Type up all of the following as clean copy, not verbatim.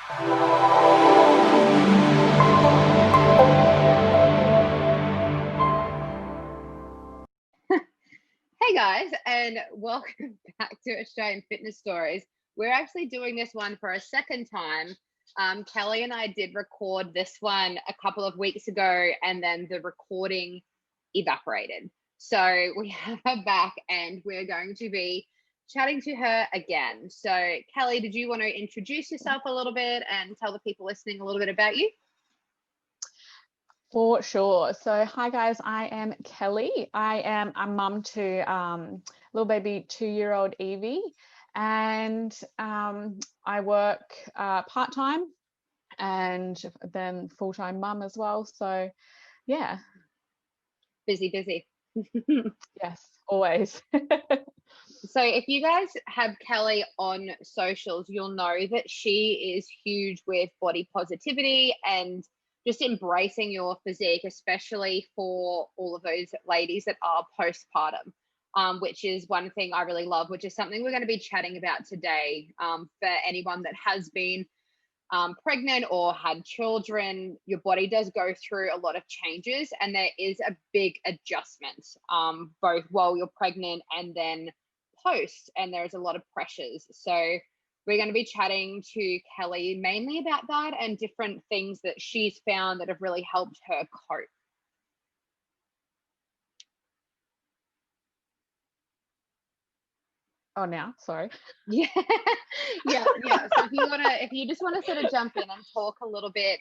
Hey guys, and welcome back to Australian Fitness Stories. We're actually doing this one for a second time. Kelly and I did record this one a couple of weeks ago, and then the recording evaporated. So we have her back, and we're going to be chatting to her again. So, Kelly, did you want to introduce yourself a little bit and tell the people listening a little bit about you? For sure. So, hi guys, I am Kelly. I am a mum to little baby 2-year-old Evie, and I work part-time and then full-time mum as well. So, yeah, Busy. yes, always. So if you guys have Kelly on socials, you'll know that she is huge with body positivity and just embracing your physique, especially for all of those ladies that are postpartum, which is one thing I really love, which is something we're going to be chatting about today. For anyone that has been pregnant or had children, your body does go through a lot of changes, and there is a big adjustment, both while you're pregnant and then post, and there's a lot of pressures. So we're going to be chatting to Kelly mainly about that and different things that she's found that have really helped her cope. Oh, now, sorry. Yeah. Yeah. So if you just want to sort of jump in and talk a little bit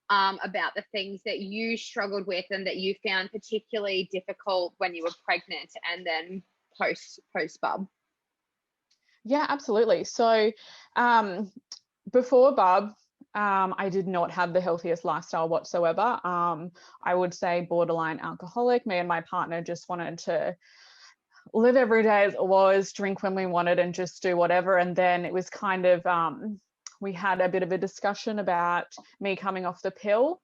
about the things that you struggled with and that you found particularly difficult when you were pregnant and then post bub. Yeah, absolutely. So, before bub, I did not have the healthiest lifestyle whatsoever. I would say borderline alcoholic. Me and my partner just wanted to live every day as it was, drink when we wanted, and just do whatever. And then it was kind of, we had a bit of a discussion about me coming off the pill.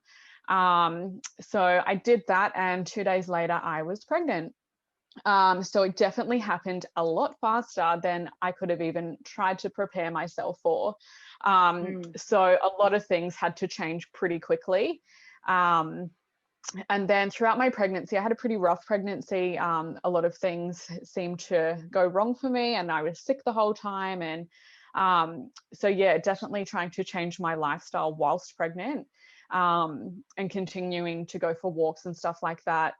So I did that, and 2 days later, I was pregnant. So it definitely happened a lot faster than I could have even tried to prepare myself for. So a lot of things had to change pretty quickly. And then throughout my pregnancy, I had a pretty rough pregnancy. A lot of things seemed to go wrong for me, and I was sick the whole time. And so, yeah, definitely trying to change my lifestyle whilst pregnant, and continuing to go for walks and stuff like that.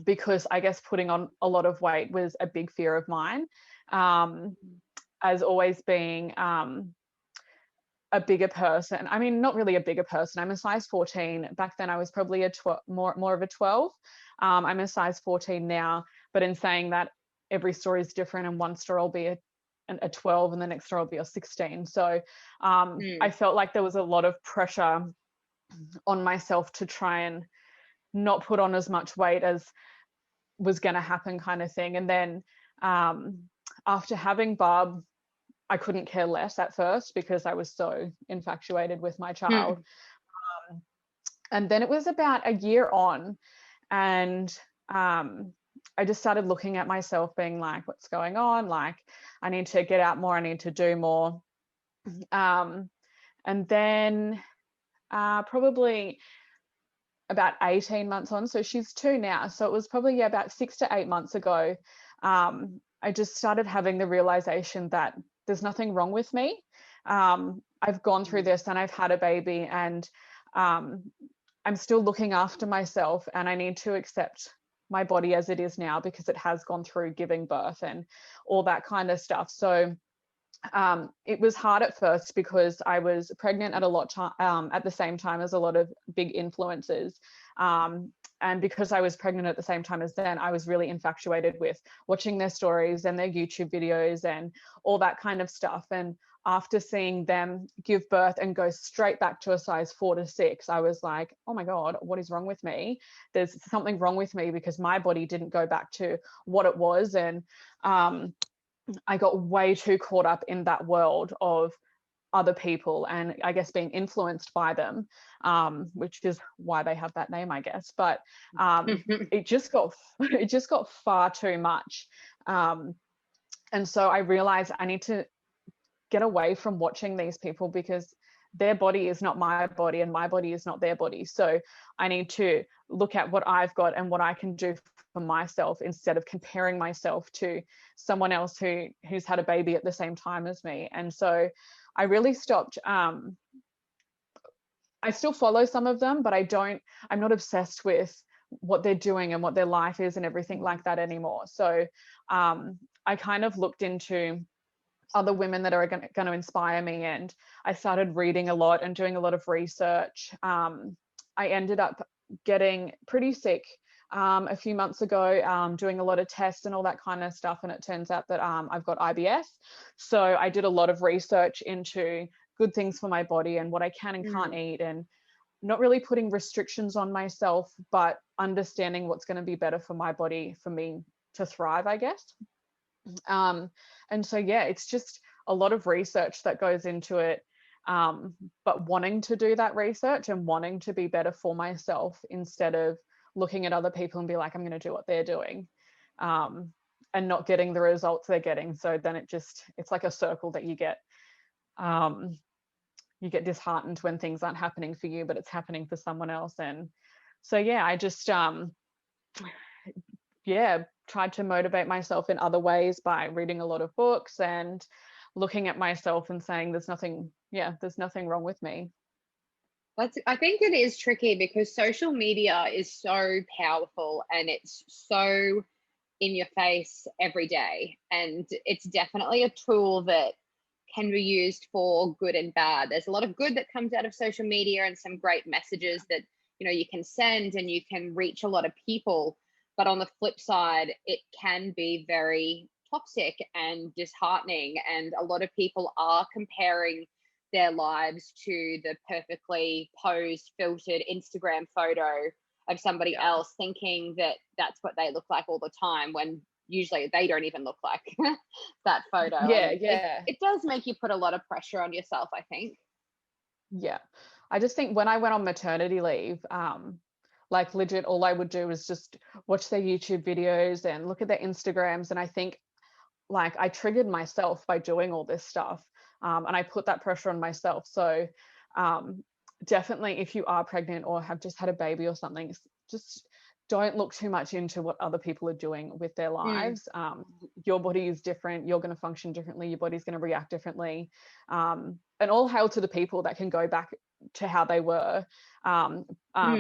Because I guess putting on a lot of weight was a big fear of mine, as always being a bigger person. I mean, not really a bigger person. I'm a size 14. Back then I was probably more of a 12. I'm a size 14 now, but in saying that, every story is different, and one store will be a 12 and the next store will be a 16. So I felt like there was a lot of pressure on myself to try and not put on as much weight as was going to happen, kind of thing. And then after having Bub, I couldn't care less at first because I was so infatuated with my child. And then it was about a year on, and I just started looking at myself being like, what's going on? Like, I need to get out more. I need to do more. And then probably about 18 months on, so she's 2 now, so it was probably about 6 to 8 months ago, I just started having the realization that there's nothing wrong with me. I've gone through this and I've had a baby, and I'm still looking after myself, and I need to accept my body as it is now because it has gone through giving birth and all that kind of stuff. So it was hard at first because I was pregnant at at the same time as a lot of big influencers. And because I was pregnant at the same time as them, I was really infatuated with watching their stories and their YouTube videos and all that kind of stuff. And after seeing them give birth and go straight back to a size 4 to 6, I was like, oh my God, what is wrong with me? There's something wrong with me because my body didn't go back to what it was. And I got way too caught up in that world of other people and I guess being influenced by them, which is why they have that name, I guess. But it just got far too much. And so I realized I need to get away from watching these people, because their body is not my body and my body is not their body. So I need to look at what I've got and what I can do for myself, instead of comparing myself to someone else who's had a baby at the same time as me. And so I really stopped. I still follow some of them, but I'm not obsessed with what they're doing and what their life is and everything like that anymore. So I kind of looked into other women that are going to inspire me, and I started reading a lot and doing a lot of research. I ended up getting pretty sick a few months ago, doing a lot of tests and all that kind of stuff, and it turns out that I've got IBS. So I did a lot of research into good things for my body and what I can and can't eat, and not really putting restrictions on myself, but understanding what's going to be better for my body, for me to thrive, I guess. And so, yeah, it's just a lot of research that goes into it, but wanting to do that research and wanting to be better for myself, instead of looking at other people and be like, I'm going to do what they're doing, and not getting the results they're getting. So then it's like a circle that you get. You get disheartened when things aren't happening for you, but it's happening for someone else. And so, yeah, I just tried to motivate myself in other ways by reading a lot of books and looking at myself and saying there's nothing wrong with me. I think it is tricky because social media is so powerful and it's so in your face every day. And it's definitely a tool that can be used for good and bad. There's a lot of good that comes out of social media and some great messages that, you can send and you can reach a lot of people. But on the flip side, it can be very toxic and disheartening. And a lot of people are comparing their lives to the perfectly posed, filtered Instagram photo of somebody else, thinking that that's what they look like all the time, when usually they don't even look like that photo. It does make you put a lot of pressure on yourself, I think. Yeah. I just think when I went on maternity leave, like legit, all I would do was just watch their YouTube videos and look at their Instagrams. And I think like I triggered myself by doing all this stuff. And I put that pressure on myself. So definitely, if you are pregnant or have just had a baby or something, just don't look too much into what other people are doing with their lives. Your body is different. You're going to function differently. Your body's going to react differently. And all hail to the people that can go back to how they were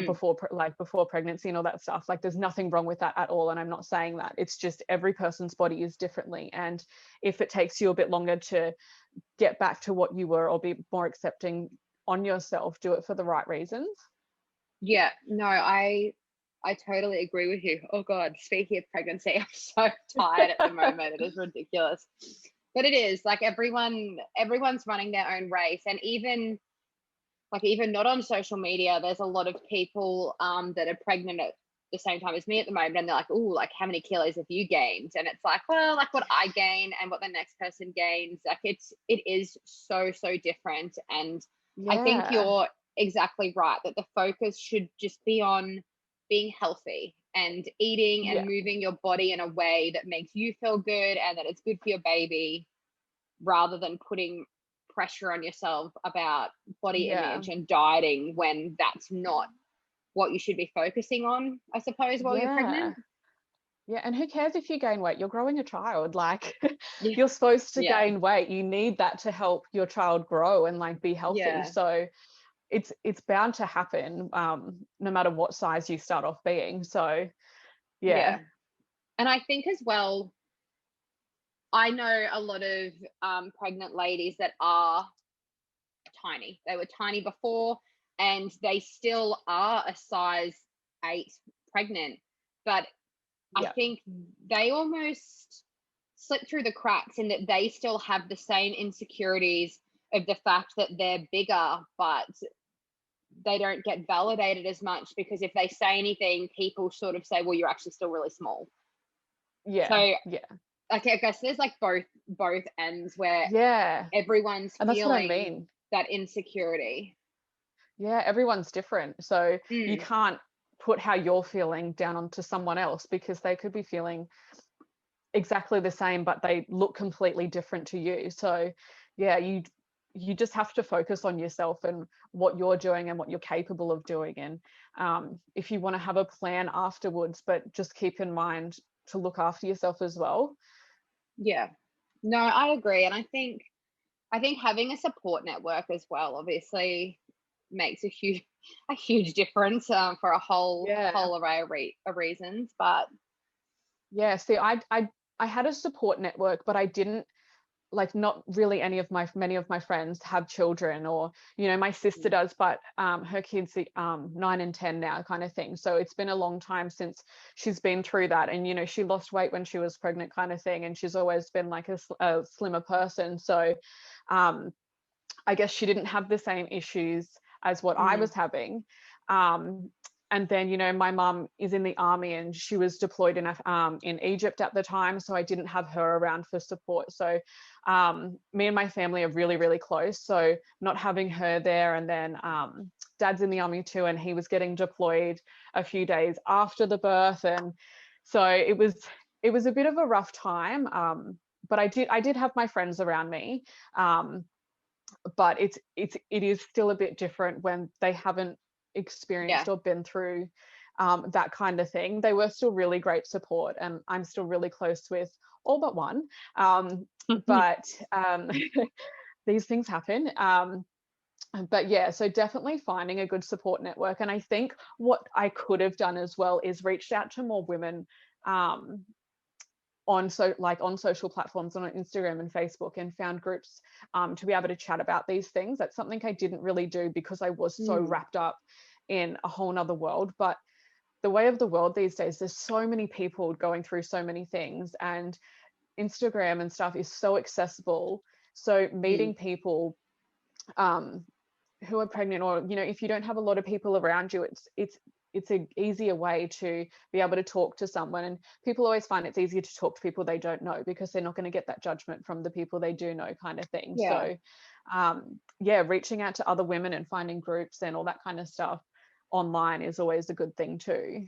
before pregnancy and all that stuff. Like there's nothing wrong with that at all. And I'm not saying that. It's just every person's body is differently. And if it takes you a bit longer to get back to what you were or be more accepting on yourself, do it for the right reasons. Yeah, no, I totally agree with you. Oh God, speaking of pregnancy, I'm so tired at the moment. It is ridiculous. But it is like everyone's running their own race. And even not on social media, there's a lot of people that are pregnant at the same time as me at the moment, and they're like, oh, like how many kilos have you gained? And it's like, well, like what I gain and what the next person gains, like it is so different. And I think you're exactly right that the focus should just be on being healthy and eating and moving your body in a way that makes you feel good and that it's good for your baby, rather than putting pressure on yourself about body image and dieting when that's not what you should be focusing on, I suppose, while you're pregnant. Yeah, and who cares if you gain weight? You're growing a child. Like you're supposed to gain weight. You need that to help your child grow and like be healthy. So it's bound to happen, no matter what size you start off being. So and I think as well, I know a lot of pregnant ladies that are tiny. They were tiny before and they still are a size 8 pregnant, but I think they almost slip through the cracks in that they still have the same insecurities of the fact that they're bigger, but they don't get validated as much, because if they say anything, people sort of say, well, you're actually still really small. Like, I guess there's like both ends where everyone's and that's feeling what I mean. That insecurity. Everyone's different. So you can't put how you're feeling down onto someone else, because they could be feeling exactly the same, but they look completely different to you. So yeah, you just have to focus on yourself and what you're doing and what you're capable of doing. And if you want to have a plan afterwards, but just keep in mind to look after yourself as well. Yeah. No, I agree. And I think having a support network as well obviously makes a huge difference for a Yeah. whole array of reasons. But Yeah. See, I had a support network, but I didn't, like, not really many of my friends have children, or my sister does, but her kids are 9 and 10 now, kind of thing. So it's been a long time since she's been through that. And she lost weight when she was pregnant, kind of thing, and she's always been like a slimmer person. So um I guess she didn't have the same issues as what I mm, was having. Um, and then, my mum is in the army, and she was deployed in Egypt at the time, so I didn't have her around for support. So me and my family are really, really close. So not having her there, and then dad's in the army too, and he was getting deployed a few days after the birth, and so it was a bit of a rough time. But I did have my friends around me. Um, but it is still a bit different when they haven't yeah. experienced or been through that kind of thing. They were still really great support, and I'm still really close with all but one. But these things happen. But yeah, so definitely finding a good support network. And I think what I could have done as well is reached out to more women um, on social platforms, on Instagram and Facebook, and found groups to be able to chat about these things. That's something I didn't really do because I was so Mm, wrapped up in a whole nother world. But the way of the world these days, there's so many people going through so many things, and Instagram and stuff is so accessible. So mm, meeting people um, who are pregnant, or if you don't have a lot of people around you, it's an easier way to be able to talk to someone. And people always find it's easier to talk to people they don't know, because they're not going to get that judgment from the people they do know, kind of thing. yeah. So yeah, reaching out to other women and finding groups and all that kind of stuff online is always a good thing too.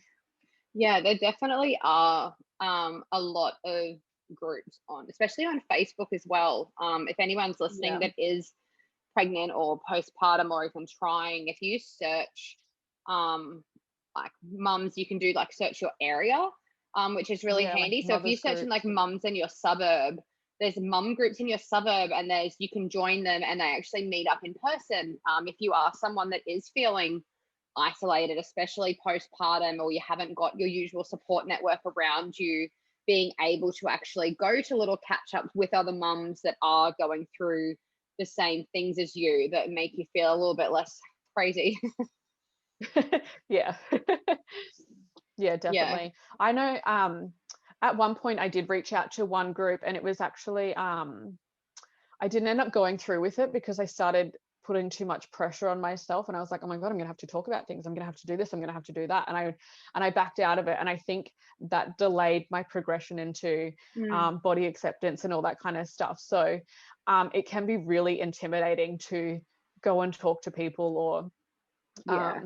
Yeah, there definitely are a lot of groups on, especially on Facebook as well. If anyone's listening Yeah. that is pregnant or postpartum or even trying, if you search like mums, you can do like search your area, which is really Yeah, like handy. So if you mothers search in like groups. mums in your suburb, there's mum groups in your suburb, and you can join them, and they actually meet up in person. If you are someone that is feeling isolated, especially postpartum, or you haven't got your usual support network around you, being able to actually go to little catch ups with other mums that are going through the same things as you, that make you feel a little bit less crazy. Yeah. Yeah, Yeah. definitely. I know at one point I did reach out to one group, and it was actually I didn't end up going through with it because I started putting too much pressure on myself, and I was like, oh my God, I'm gonna have to talk about things. I'm gonna have to do this, I'm gonna have to do that. And I backed out of it. And I think that delayed my progression into Mm, body acceptance and all that kind of stuff. So it can be really intimidating to go and talk to people, or yeah.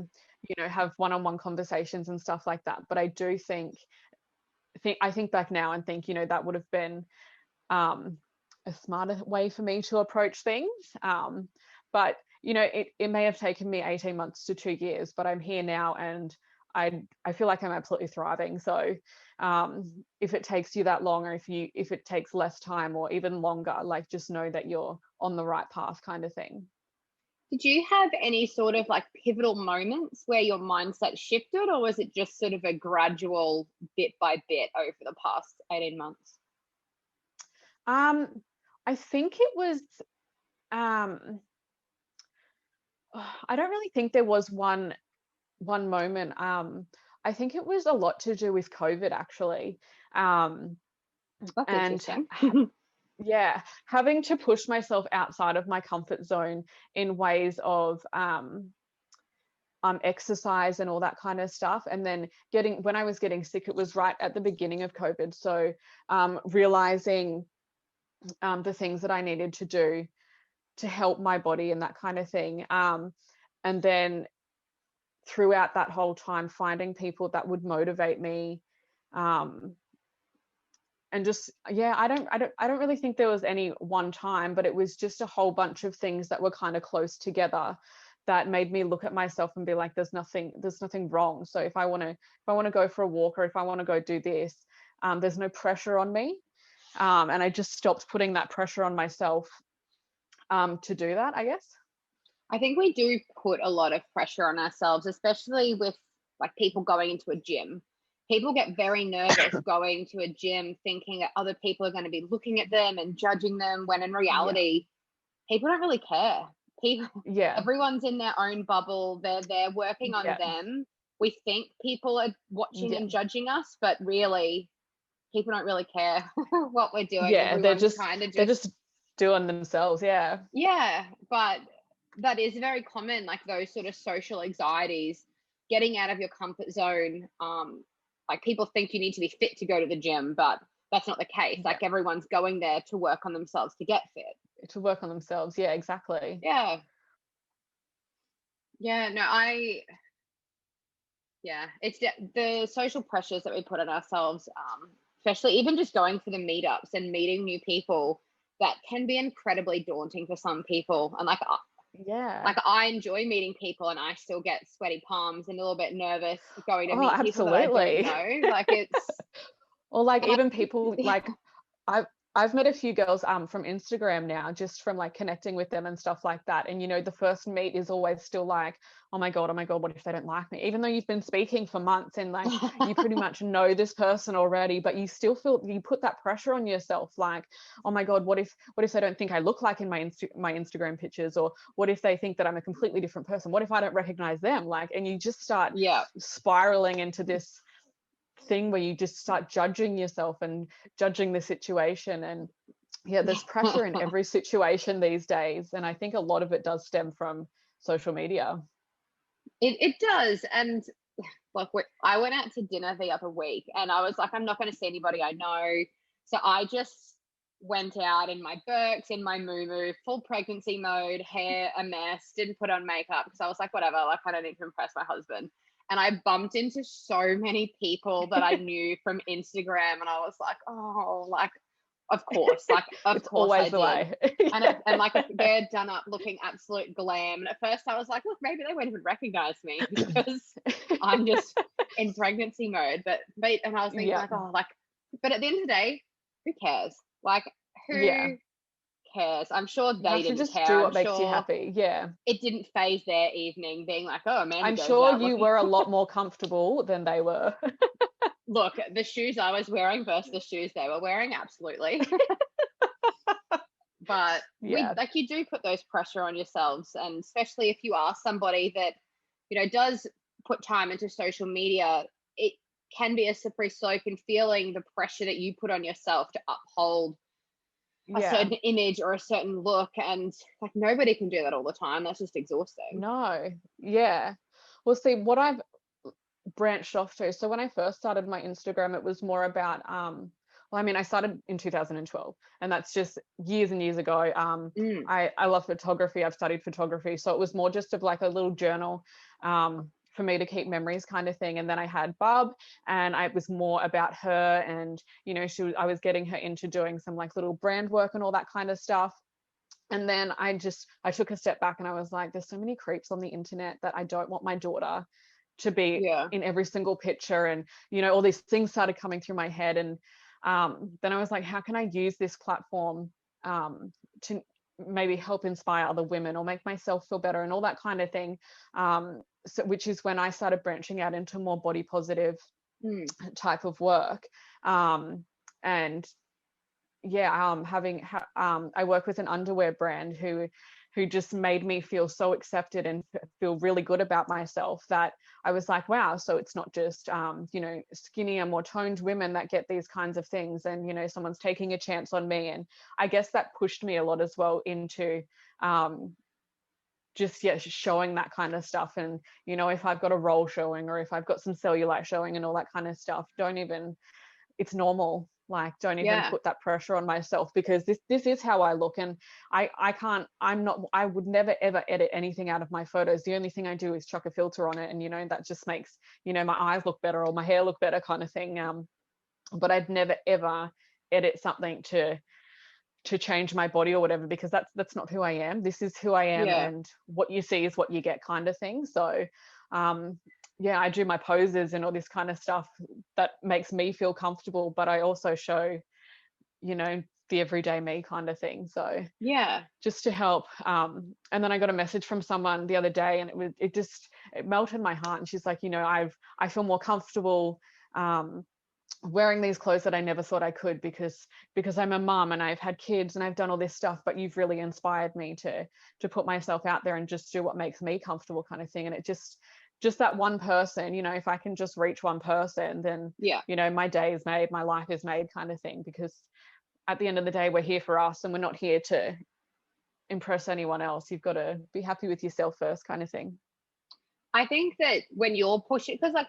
have one-on-one conversations and stuff like that. But I do think back now and think, that would have been um, a smarter way for me to approach things. But it may have taken me 18 months to 2 years, but I'm here now, and I feel like I'm absolutely thriving. So if it takes you that long, or if it takes less time or even longer, like, just know that you're on the right path, kind of thing. Did you have any sort of like pivotal moments where your mindset shifted, or was it just sort of a gradual bit by bit over the past 18 months? Um, I think it was um, I don't really think there was one moment. I think it was a lot to do with COVID, actually. Um, That's and interesting. yeah, having to push myself outside of my comfort zone in ways of exercise and all that kind of stuff. And then when I was getting sick, it was right at the beginning of COVID. So realizing the things that I needed to do to help my body and that kind of thing. And then throughout that whole time, finding people that would motivate me, um, and just, yeah, I don't really think there was any one time, but it was just a whole bunch of things that were kind of close together that made me look at myself and be like, there's nothing wrong. So if I want to go for a walk, or if I want to go do this, there's no pressure on me. And I just stopped putting that pressure on myself to do that, I guess. I think we do put a lot of pressure on ourselves, especially with like people going into a gym. People get very nervous going to a gym thinking that other people are going to be looking at them and judging them, when in reality, people don't really care. People, Yeah. everyone's in their own bubble. They're working on Yeah. them. We think people are watching Yeah. and judging us, but really, people don't really care what we're doing. Yeah. Everyone's kind of they're just doing themselves. Yeah. yeah, but that is very common, like those sort of social anxieties, getting out of your comfort zone. Like people think you need to be fit to go to the gym, but that's not the case. Yeah. Like everyone's going there to work on themselves to get fit. To work on themselves. Yeah, exactly. Yeah. Yeah, no, yeah, it's the social pressures that we put on ourselves, especially even just going for the meetups and meeting new people, that can be incredibly daunting for some people. And Yeah. I enjoy meeting people, and I still get sweaty palms and a little bit nervous going to Oh, meet people that I don't absolutely. know. Like it's Or like and even people like I've met a few girls from Instagram now, just from like connecting with them and stuff like that. And the first meet is always still like, oh my God, what if they don't like me? Even though you've been speaking for months and like you pretty much know this person already, but you still feel, you put that pressure on yourself, like, oh my God, what if they don't think I look like in my Instagram pictures? Or what if they think that I'm a completely different person? What if I don't recognize them? Like, and you just start yeah. spiraling into this thing where you just start judging yourself and judging the situation. And yeah, there's pressure in every situation these days, and I think a lot of it does stem from social media. It does. And like I went out to dinner the other week, and I was like, I'm not going to see anybody I know. So I just went out in my Birks, in my moo full pregnancy mode, hair a mess, didn't put on makeup because I was like, whatever, like I don't need to impress my husband. And I bumped into so many people that I knew from Instagram, and I was like, oh, like, of course, like, of It's course I always the did. way. And like they're done up looking absolute glam. And at first I was like, look, maybe they won't even recognize me because I'm just in pregnancy mode. But and I was thinking Yeah. like, oh, like, but at the end of the day, who cares? Like, Yeah, who cares? I'm sure you they have to didn't just care. do I'm what makes you sure happy. Yeah, it didn't phase their evening being like, oh, Amanda I'm goes sure out you looking. were a lot more comfortable than they were. Look, the shoes I was wearing versus the shoes they were wearing, absolutely. But Yeah. like, you do put those pressure on yourselves, and especially if you are somebody that does put time into social media, it can be a slippery slope in feeling the pressure that you put on yourself to uphold a Yeah. certain image or a certain look, and like nobody can do that all the time. That's just exhausting. No. Yeah. Well, see, what I've branched off to, so when I first started my Instagram, it was more about well, I mean, I started in 2012, and that's just years and years ago. I love photography. I've studied photography, so it was more just of like a little journal for me to keep memories, kind of thing. And then I had Bub, and I was more about her, and I was getting her into doing some like little brand work and all that kind of stuff. And then I took a step back, and I was like, there's so many creeps on the internet that I don't want my daughter to be Yeah. in every single picture. And all these things started coming through my head. And then I was like, how can I use this platform to maybe help inspire other women or make myself feel better and all that kind of thing. So which is when I started branching out into more body positive type of work. And yeah, I work with an underwear brand who just made me feel so accepted and feel really good about myself, that I was like, wow, so it's not just skinnier, more toned women that get these kinds of things, and someone's taking a chance on me. And I guess that pushed me a lot as well into just showing that kind of stuff. And if I've got a roll showing, or if I've got some cellulite showing and all that kind of stuff, it's normal. Like, don't even put that pressure on myself, because this is how I look. And I would never ever edit anything out of my photos. The only thing I do is chuck a filter on it, and that just makes my eyes look better or my hair look better, kind of thing. But I'd never ever edit something to change my body or whatever, because that's not who I am. This is who I am, Yeah. and what you see is what you get, kind of thing. So yeah, I do my poses and all this kind of stuff that makes me feel comfortable, but I also show, the everyday me kind of thing. So Yeah. just to help. And then I got a message from someone the other day, and it melted my heart. And she's like, I feel more comfortable wearing these clothes that I never thought I could, because I'm a mum and I've had kids and I've done all this stuff, but you've really inspired me to put myself out there and just do what makes me comfortable, kind of thing. And it just that one person, if I can just reach one person, then Yeah. my day is made, my life is made, kind of thing. Because at the end of the day, we're here for us, and we're not here to impress anyone else. You've got to be happy with yourself first, kind of thing. I think that when you're pushing, because like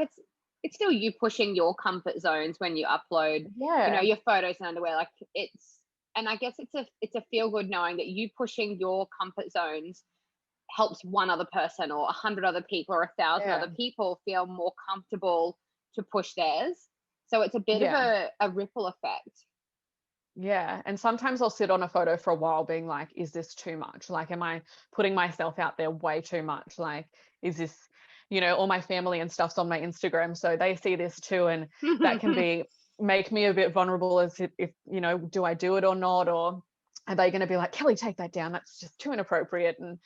it's still you pushing your comfort zones when you upload, Yeah. your photos and underwear. Like and I guess it's a feel good knowing that you pushing your comfort zones helps one other person or 100 other people or 1,000 Yeah. other people feel more comfortable to push theirs. So it's a bit of Yeah. a ripple effect. Yeah. And sometimes I'll sit on a photo for a while being like, is this too much? Like, am I putting myself out there way too much? Like, is this, all my family and stuff's on my Instagram, so they see this too. And that can make me a bit vulnerable as if, do I do it or not? Or are they going to be like, Kelly, take that down? That's just too inappropriate. And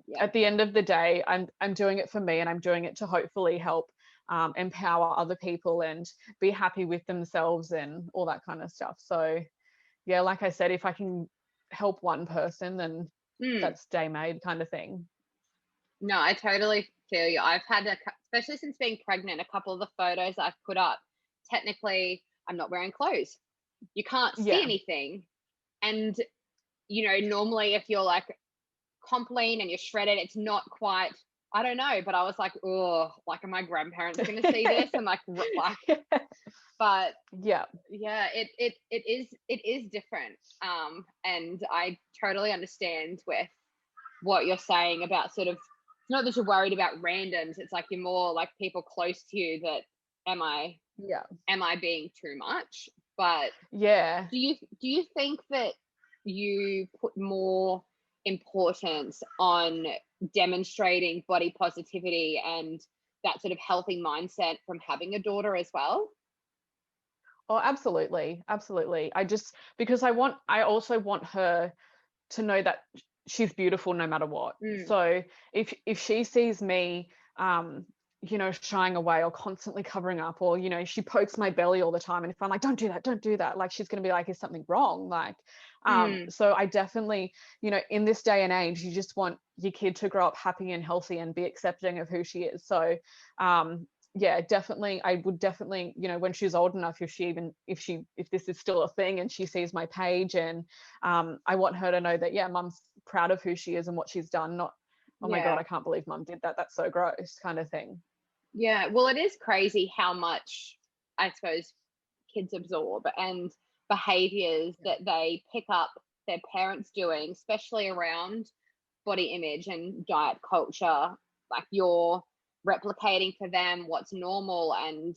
Yeah. at the end of the day, I'm doing it for me, and I'm doing it to hopefully help empower other people and be happy with themselves and all that kind of stuff. So yeah, like I said, if I can help one person, then that's day made, kind of thing. No, I totally feel you. I've had especially since being pregnant, a couple of the photos I've put up, technically I'm not wearing clothes. You can't see Yeah. anything. And normally if you're like comp lean and you're shredded, it's not quite, I don't know, but I was like, oh, like are my grandparents going to see this? And like but Yeah. yeah, it is different. And I totally understand with what you're saying about sort of, it's not that you're worried about randoms, it's like you're more like people close to you that am I being too much? But Yeah. do you think that you put more importance on demonstrating body positivity and that sort of healthy mindset from having a daughter as well? Oh, absolutely. Absolutely. Because I also want her to know that she's beautiful no matter what. So if she sees me shying away or constantly covering up, or she pokes my belly all the time, and if I'm like, don't do that, like, she's going to be like, is something wrong? Like so I definitely, in this day and age, you just want your kid to grow up happy and healthy and be accepting of who she is. So yeah, definitely, I would definitely, when she's old enough, if this is still a thing and she sees my page, and I want her to know that, yeah, mum's proud of who she is and what she's done, not, oh my God, I can't believe mum did that, that's so gross, kind of thing. Yeah, well, it is crazy how much, I suppose, kids absorb and behaviors that they pick up their parents doing, especially around body image and diet culture. Like you're replicating for them what's normal, and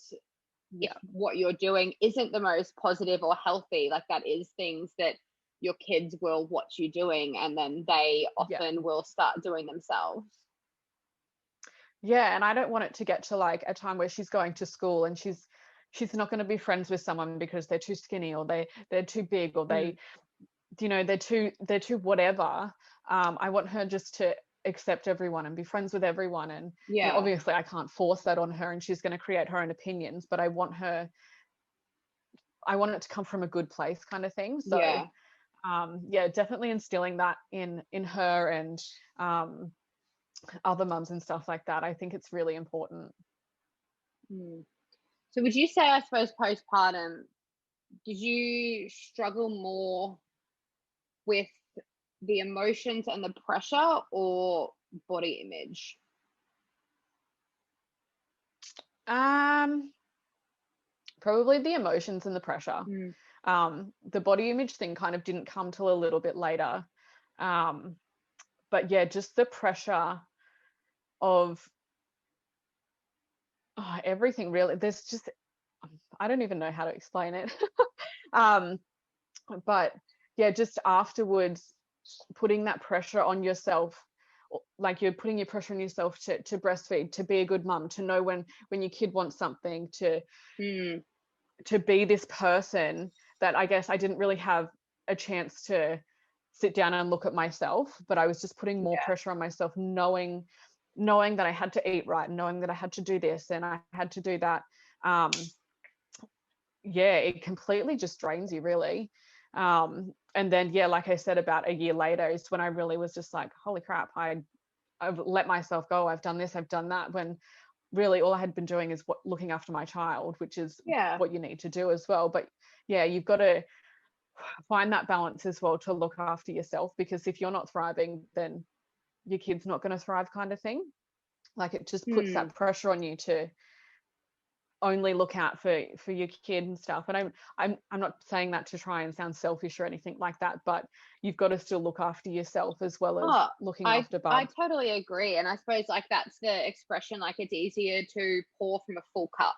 if what you're doing isn't the most positive or healthy, like that is things that your kids will watch you doing, and then they often will start doing themselves. Yeah, and I don't want it to get to like a time where she's going to school and she's not going to be friends with someone because they're too skinny, or they're too big, or they're too whatever. I want her just to accept everyone and be friends with everyone. And obviously I can't force that on her, and she's going to create her own opinions, but I want it to come from a good place, kind of thing. So yeah, definitely instilling that in her and other mums and stuff like that. I think it's really important. So would you say, I suppose, postpartum, did you struggle more with the emotions and the pressure, or body image? Probably the emotions and the pressure. The body image thing kind of didn't come till a little bit later. But yeah, just the pressure of everything, really. There's just, I don't even know how to explain it. But yeah, just afterwards, putting that pressure on yourself, like you're putting your pressure on yourself to breastfeed, to be a good mum, to know when your kid wants something, to be this person that I guess I didn't really have a chance to sit down and look at myself, but I was just putting more pressure on myself, knowing that I had to eat right, knowing that I had to do this and I had to do that. It completely just drains you, really. And then like I said, about a year later is when I really was just like, holy crap, I've let myself go, I've done this, I've done that, when really all I had been doing is looking after my child, which is what you need to do as well. But you've got to find that balance as well, to look after yourself, because if you're not thriving, then your kid's not going to thrive, kind of thing. Like, it just puts that pressure on you to only look out for your kid and stuff. And I'm not saying that to try and sound selfish or anything like that, but you've got to still look after yourself as well as looking after Bub. I totally agree. And I suppose, like, that's the expression, like, it's easier to pour from a full cup.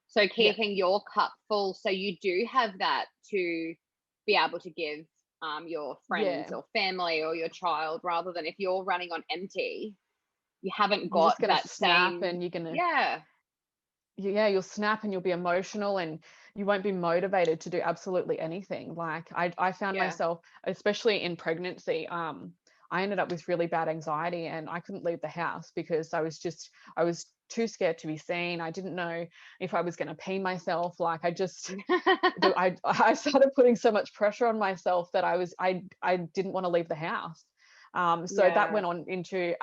So keeping your cup full, so you do have that to be able to give your friends or family or your child, rather than if you're running on empty, you haven't got that snap, same. and you're gonna you'll snap and you'll be emotional and you won't be motivated to do absolutely anything. Like, I found myself, especially in pregnancy, I ended up with really bad anxiety and I couldn't leave the house because I was too scared to be seen. I didn't know if I was going to pee myself. Like, I started putting so much pressure on myself that I didn't want to leave the house. So that went on into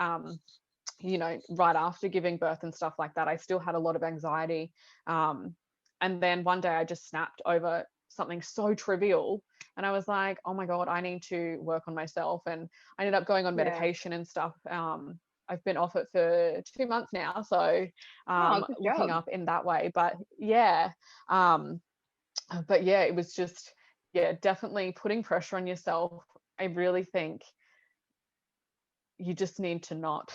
right after giving birth and stuff like that. I still had a lot of anxiety. And then one day I just snapped over something so trivial and I was like, oh my God, I need to work on myself. And I ended up going on medication and stuff. I've been off it for 2 months now. So looking up in that way. But it was just, definitely putting pressure on yourself. I really think you just need to not.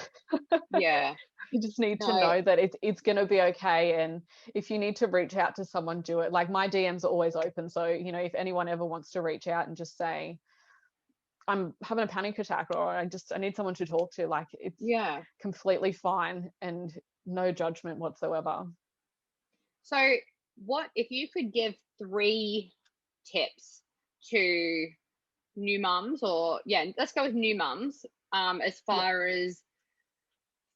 You just need to know that it's going to be okay. And if you need to reach out to someone, do it. Like, my DMs are always open. So, if anyone ever wants to reach out and just say, I'm having a panic attack, or I need someone to talk to, like, it's completely fine and no judgment whatsoever. So what if you could give 3 tips to new mums, or let's go with new mums, as far as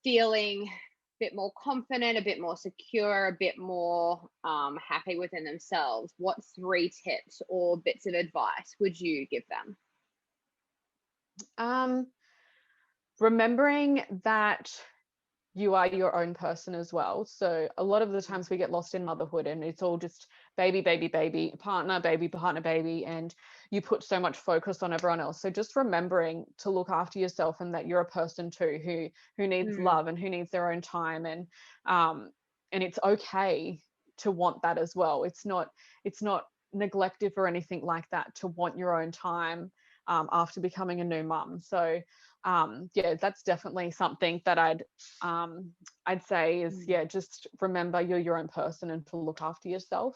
feeling a bit more confident, a bit more secure, a bit more happy within themselves, what 3 tips or bits of advice would you give them? Remembering that you are your own person as well. So a lot of the times we get lost in motherhood and it's all just baby, partner, baby, and you put so much focus on everyone else. So just remembering to look after yourself, and that you're a person too who needs love and who needs their own time, and it's okay to want that as well. It's not neglective or anything like that to want your own time after becoming a new mum. So that's definitely something that I'd say is just remember you're your own person and to look after yourself.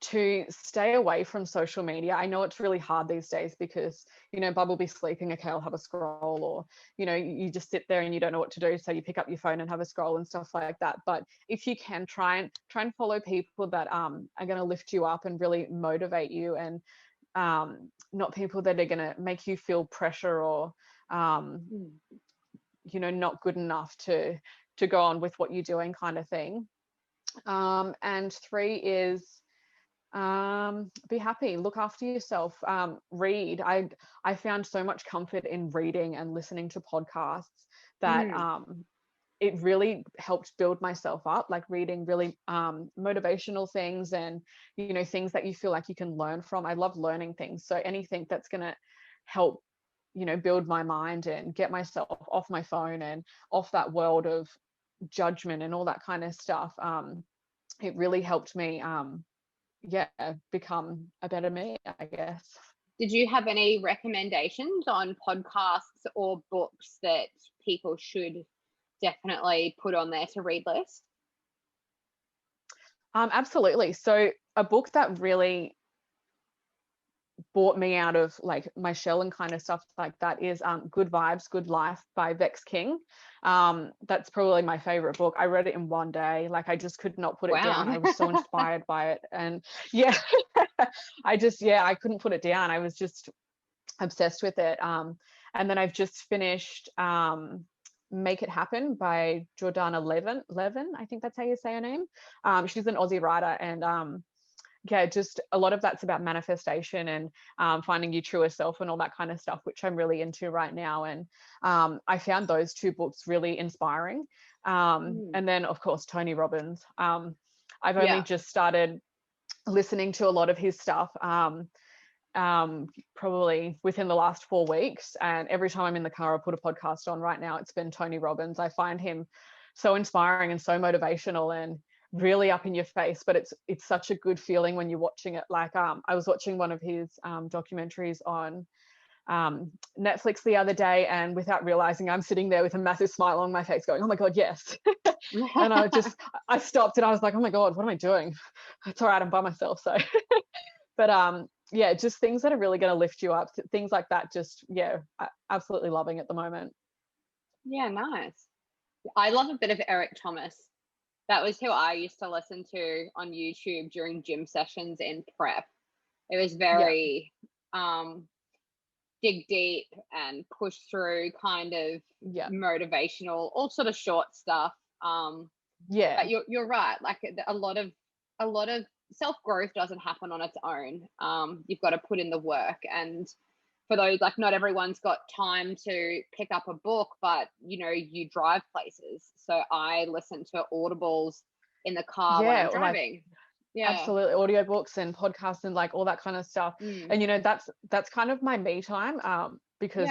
To stay away from social media. I know it's really hard these days because Bub will be sleeping, okay, I'll have a scroll, or you just sit there and you don't know what to do, so you pick up your phone and have a scroll and stuff like that. But if you can, try and follow people that are going to lift you up and really motivate you, and not people that are going to make you feel pressure or not good enough to go on with what you're doing, kind of thing. And 3 is be happy, look after yourself, read. I found so much comfort in reading and listening to podcasts that it really helped build myself up, like reading really motivational things and things that you feel like you can learn from. I love learning things, so anything that's going to help build my mind and get myself off my phone and off that world of judgment and all that kind of stuff. It really helped me become a better me, I guess. Did you have any recommendations on podcasts or books that people should definitely put on their to read list? Absolutely. So a book that really brought me out of like my shell and kind of stuff like that is Good Vibes, Good Life by Vex King. That's probably my favorite book. I read it in one day. Like I just could not put it down. I was so inspired by it. And yeah, I couldn't put it down. I was just obsessed with it. And then I've just finished Make It Happen by Jordana Levin. I think that's how you say her name. She's an Aussie writer, and just a lot of that's about manifestation and finding your truest self and all that kind of stuff, which I'm really into right now. And I found those two books really inspiring. And then, of course, Tony Robbins. I've only just started listening to a lot of his stuff, probably within the last 4 weeks. And every time I'm in the car, I put a podcast on. Right now, it's been Tony Robbins. I find him so inspiring and so motivational and really up in your face, but it's such a good feeling when you're watching it. Like I was watching one of his documentaries on Netflix the other day, and without realizing, I'm sitting there with a massive smile on my face going, oh my god, yes. And I stopped and I was like, oh my god, what am I doing? It's all right, I'm by myself. So but just things that are really going to lift you up, things like that. Just absolutely loving at the moment. Yeah, nice. I love a bit of Eric Thomas. That was who I used to listen to on YouTube during gym sessions in prep. It was very dig deep and push through kind of motivational, all sort of short stuff. But you're right. Like a lot of self-growth doesn't happen on its own. You've got to put in the work, and for those, like, not everyone's got time to pick up a book, but you drive places. So I listen to audibles in the car when I'm driving. Absolutely, audiobooks and podcasts and like all that kind of stuff. And that's kind of my me time, because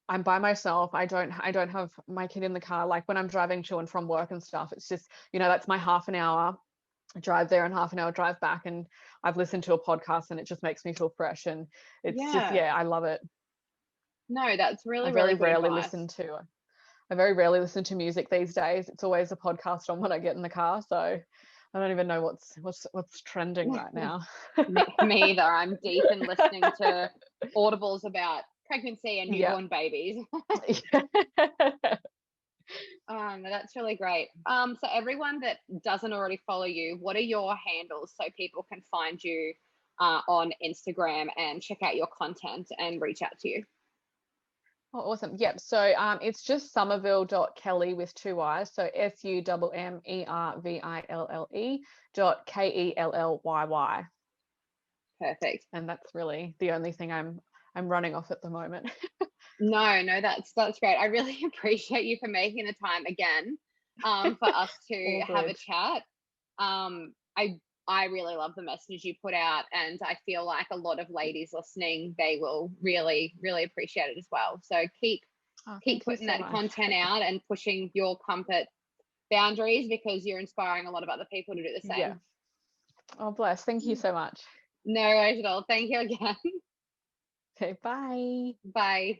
I'm by myself. I don't have my kid in the car. Like when I'm driving to and from work and stuff, it's just that's my half an hour drive there and half an hour drive back, and I've listened to a podcast and it just makes me feel fresh, and it's just I love it. No, that's really I very rarely advice. I very rarely listen to music these days. It's always a podcast on when I get in the car, so I don't even know what's trending right now. Me either. I'm deep in listening to audibles about pregnancy and newborn babies. That's really great. So everyone that doesn't already follow you, what are your handles so people can find you on Instagram and check out your content and reach out to you? Oh, awesome. Yep. So it's just Summerville.Kelly with 2 Y's. So SUMMERVILLE.KELLYY. Perfect. And that's really the only thing I'm running off at the moment. No, that's great. I really appreciate you for making the time again for us to have a chat. I really love the message you put out, and I feel like a lot of ladies listening, they will really, really appreciate it as well. So keep putting that content out and pushing your comfort boundaries, because you're inspiring a lot of other people to do the same. Yeah. Oh, bless. Thank you so much. No worries at all. Thank you again. Okay, bye. Bye.